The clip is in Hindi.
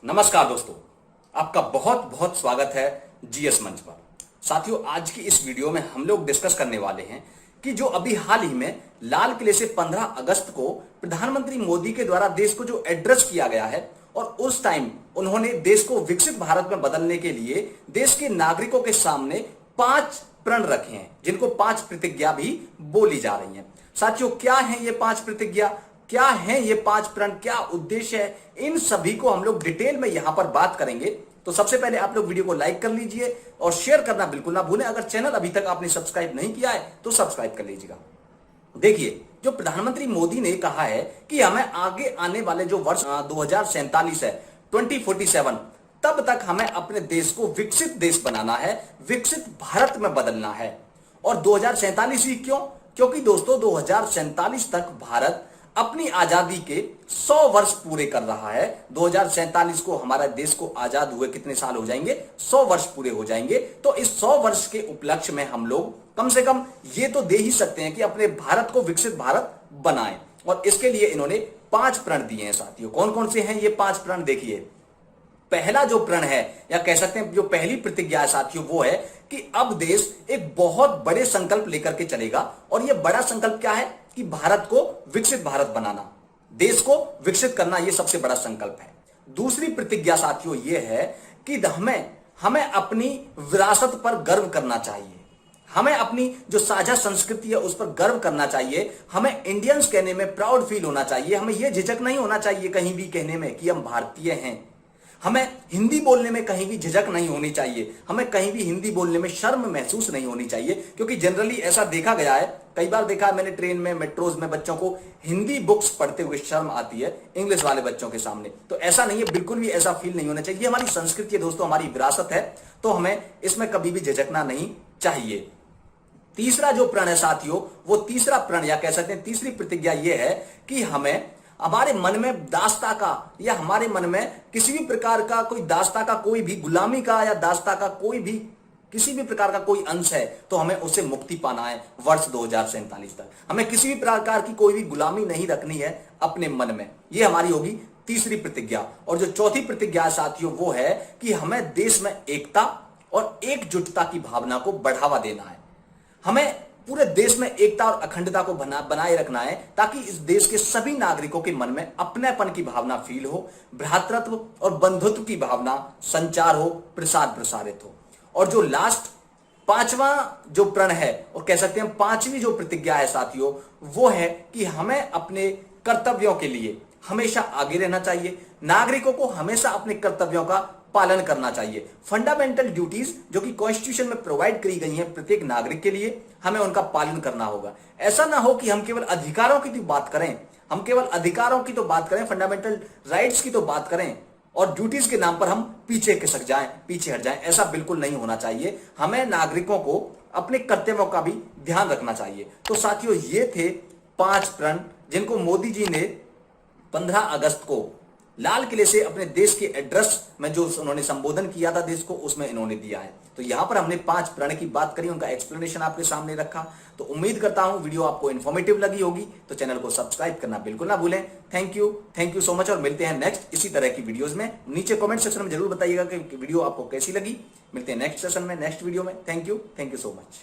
नमस्कार दोस्तों, आपका बहुत बहुत स्वागत है जीएस मंच पर। साथियों, आज की इस वीडियो में हम लोग डिस्कस करने वाले हैं कि जो अभी हाल ही में लाल किले से 15 अगस्त को प्रधानमंत्री मोदी के द्वारा देश को जो एड्रेस किया गया है और उस टाइम उन्होंने देश को विकसित भारत में बदलने के लिए देश के नागरिकों के सामने 5 प्रण रखे हैं, जिनको 5 प्रतिज्ञा भी बोली जा रही हैं। साथियों, क्या है ये 5 प्रतिज्ञा, क्या है ये 5 प्रण, क्या उद्देश्य है, इन सभी को हम लोग डिटेल में यहां पर बात करेंगे। तो सबसे पहले आप लोग वीडियो को लाइक कर लीजिए और शेयर करना बिल्कुल ना भूलें। अगर चैनल अभी तक आपने सब्सक्राइब नहीं किया है तो सब्सक्राइब कर लीजिएगा। देखिए, जो प्रधानमंत्री मोदी ने कहा है कि हमें आगे आने वाले जो वर्ष 2047 है, 2047, तब तक हमें अपने देश को विकसित देश बनाना है, विकसित भारत में बदलना है। और 2047 ही क्यों? क्योंकि दोस्तों 2047 तक भारत अपनी आजादी के 100 वर्ष पूरे कर रहा है। 2047 को हमारा देश को आजाद हुए कितने साल हो जाएंगे? 100 वर्ष पूरे हो जाएंगे। तो इस 100 वर्ष के उपलक्ष्य में हम लोग कम से कम ये तो दे ही सकते हैं कि अपने भारत को विकसित भारत बनाएं। और इसके लिए इन्होंने 5 प्रण दिए हैं। साथियों, कौन कौन से हैं ये 5 प्रण? देखिए, पहला जो प्रण है या कह सकते हैं जो पहली प्रतिज्ञा है साथियों, वो है कि अब देश एक बहुत बड़े संकल्प लेकर के चलेगा। और यह बड़ा संकल्प क्या है कि भारत को विकसित भारत बनाना, देश को विकसित करना, यह सबसे बड़ा संकल्प है। दूसरी प्रतिज्ञा साथियों यह है कि हमें अपनी विरासत पर गर्व करना चाहिए, हमें अपनी जो साझा संस्कृति है उस पर गर्व करना चाहिए, हमें इंडियंस कहने में प्राउड फील होना चाहिए, हमें यह झिझक नहीं होना चाहिए कहीं भी कहने में कि हम भारतीय हैं। हमें हिंदी बोलने में कहीं भी झिझक नहीं होनी चाहिए, हमें कहीं भी हिंदी बोलने में शर्म महसूस नहीं होनी चाहिए। क्योंकि जनरली ऐसा देखा गया है, कई बार देखा है मैंने ट्रेन में, मेट्रोज में बच्चों को हिंदी बुक्स पढ़ते हुए शर्म आती है इंग्लिश वाले बच्चों के सामने। तो ऐसा नहीं है, बिल्कुल भी ऐसा फील नहीं होना चाहिए। ये हमारी संस्कृति है दोस्तों, हमारी विरासत है, तो हमें इसमें कभी भी झिझकना नहीं चाहिए। तीसरा जो प्रण है साथियों, वो तीसरा प्रण या कह सकते हैं तीसरी प्रतिज्ञा ये है कि हमारे मन में दास्ता का या हमारे मन में किसी भी प्रकार का कोई दास्ता का कोई भी गुलामी का या दास्ता का कोई भी किसी भी प्रकार का कोई अंश है तो हमें उससे मुक्ति पाना है। वर्ष 2047 तक हमें किसी भी प्रकार की कोई भी गुलामी नहीं रखनी है अपने मन में। यह हमारी होगी तीसरी प्रतिज्ञा। और जो चौथी प्रतिज्ञा है साथियों, वो है कि हमें देश में एकता और एकजुटता की भावना को बढ़ावा देना है। हमें पूरे देश में एकता और अखंडता को बनाए रखना है ताकि इस देश के सभी नागरिकों के मन में अपनेपन की भावना फील हो, भ्रातृत्व और बंधुत्व की भावना संचार हो, प्रसारित हो। और जो लास्ट 5वां जो प्रण है और कह सकते हैं 5वीं जो प्रतिज्ञा है साथियों, वो है कि हमें अपने कर्तव्यों के लिए हमेशा आगे रहना चाहिए, नागरिकों को हमेशा अपने कर्तव्यों का पालन करना चाहिए। फंडामेंटल ड्यूटीज जो कि कॉन्स्टिट्यूशन में प्रोवाइड करी गई हैं प्रत्येक नागरिक के लिए, हमें उनका पालन करना होगा। ऐसा ना हो कि हम केवल अधिकारों की तो बात करें, हम केवल अधिकारों की तो बात करें, फंडामेंटल राइट्स की तो बात करें और ड्यूटीज के नाम पर हम पीछे खिसक जाएं, पीछे हट जाएं। ऐसा बिल्कुल नहीं होना चाहिए। हमें नागरिकों को अपने कर्तव्यों का भी ध्यान रखना चाहिए। तो साथियों, ये थे 5 प्रण जिनको मोदी जी ने 15 अगस्त को लाल किले से अपने देश के एड्रेस में जो उन्होंने संबोधन किया था देश को, उसमें इन्होंने दिया है। तो यहां पर हमने 5 प्रण की बात करी, उनका एक्सप्लेनेशन आपके सामने रखा। तो उम्मीद करता हूं वीडियो आपको इन्फॉर्मेटिव लगी होगी। तो चैनल को सब्सक्राइब करना बिल्कुल ना भूलें। थैंक यू सो मच और मिलते हैं नेक्स्ट इसी तरह की वीडियोज में। नीचे कमेंट सेक्शन में जरूर बताइएगा कि वीडियो आपको कैसी लगी। मिलते हैं नेक्स्ट सेशन में, नेक्स्ट वीडियो में। Thank you so much.